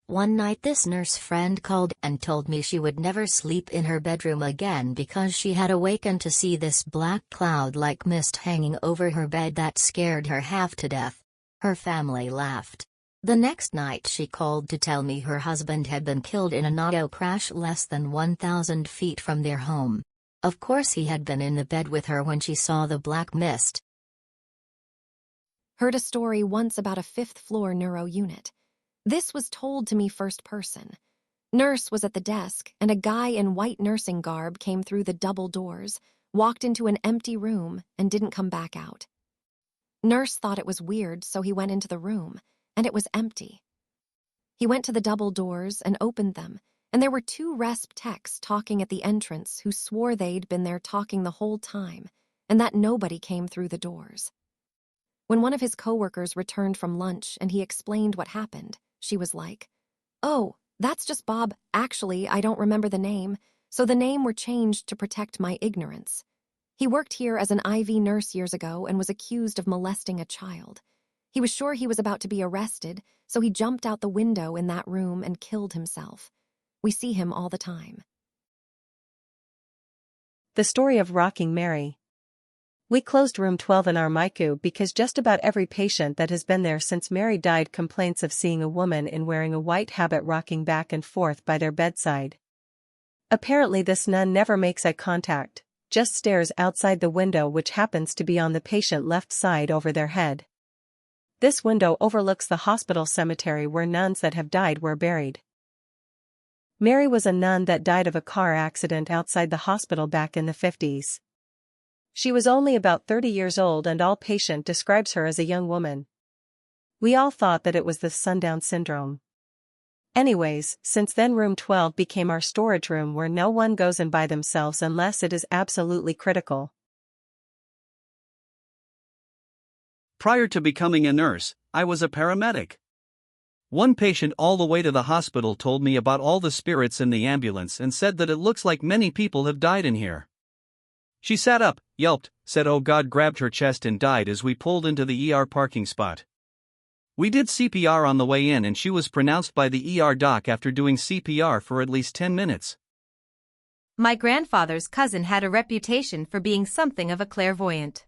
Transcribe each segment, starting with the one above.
One night this nurse friend called and told me she would never sleep in her bedroom again because she had awakened to see this black cloud-like mist hanging over her bed that scared her half to death. Her family laughed. The next night she called to tell me her husband had been killed in an auto crash less than 1,000 feet from their home. Of course he had been in the bed with her when she saw the black mist. Heard a story once about a fifth-floor neuro unit. This was told to me first person. Nurse was at the desk, and a guy in white nursing garb came through the double doors, walked into an empty room, and didn't come back out. Nurse thought it was weird, so he went into the room, and it was empty. He went to the double doors and opened them, and there were two resp techs talking at the entrance who swore they'd been there talking the whole time, and that nobody came through the doors. When one of his coworkers returned from lunch and he explained what happened, she was like, "Oh, that's just Bob. Actually, I don't remember the name, so the name were changed to protect my ignorance. He worked here as an IV nurse years ago and was accused of molesting a child. He was sure he was about to be arrested, so he jumped out the window in that room and killed himself. We see him all the time." The story of Rocking Mary. We closed room 12 in our MICU because just about every patient that has been there since Mary died complains of seeing a woman in wearing a white habit rocking back and forth by their bedside. Apparently this nun never makes eye contact, just stares outside the window, which happens to be on the patient left side over their head. This window overlooks the hospital cemetery where nuns that have died were buried. Mary was a nun that died of a car accident outside the hospital back in the 50s. She was only about 30 years old and all patient describes her as a young woman. We all thought that it was the sundown syndrome. Anyways, since then room 12 became our storage room where no one goes in by themselves unless it is absolutely critical. Prior to becoming a nurse, I was a paramedic. One patient all the way to the hospital told me about all the spirits in the ambulance and said that it looks like many people have died in here. She sat up, yelped, said "Oh God," grabbed her chest and died as we pulled into the ER parking spot. We did CPR on the way in and she was pronounced by the ER doc after doing CPR for at least 10 minutes. My grandfather's cousin had a reputation for being something of a clairvoyant.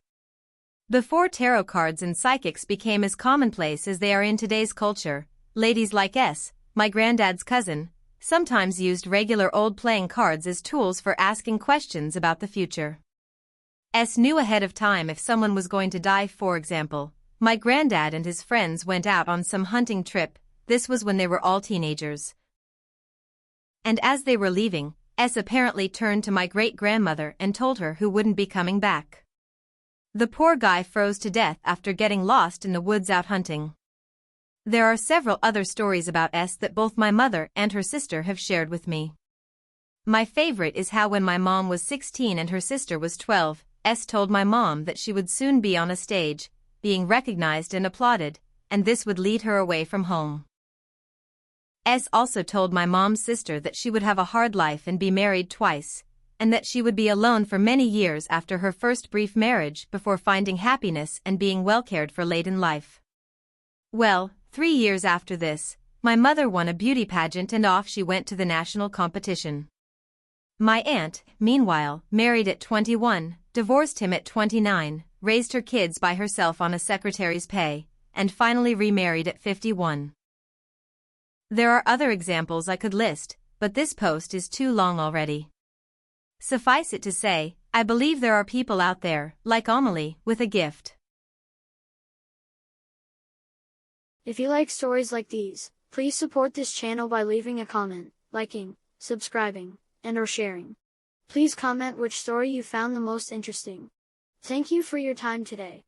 Before tarot cards and psychics became as commonplace as they are in today's culture, ladies like S, my granddad's cousin, sometimes used regular old playing cards as tools for asking questions about the future. S knew ahead of time if someone was going to die. For example, my granddad and his friends went out on some hunting trip. This was when they were all teenagers. And as they were leaving, S apparently turned to my great-grandmother and told her who wouldn't be coming back. The poor guy froze to death after getting lost in the woods out hunting. There are several other stories about S that both my mother and her sister have shared with me. My favorite is how when my mom was 16 and her sister was 12, S told my mom that she would soon be on a stage, being recognized and applauded, and this would lead her away from home. S also told my mom's sister that she would have a hard life and be married twice, and that she would be alone for many years after her first brief marriage before finding happiness and being well cared for late in life. Well, 3 years after this, my mother won a beauty pageant and off she went to the national competition. My aunt, meanwhile, married at 21, divorced him at 29, raised her kids by herself on a secretary's pay, and finally remarried at 51. There are other examples I could list, but this post is too long already. Suffice it to say, I believe there are people out there, like Amelie, with a gift. If you like stories like these, please support this channel by leaving a comment, liking, subscribing, and/or sharing. Please comment which story you found the most interesting. Thank you for your time today.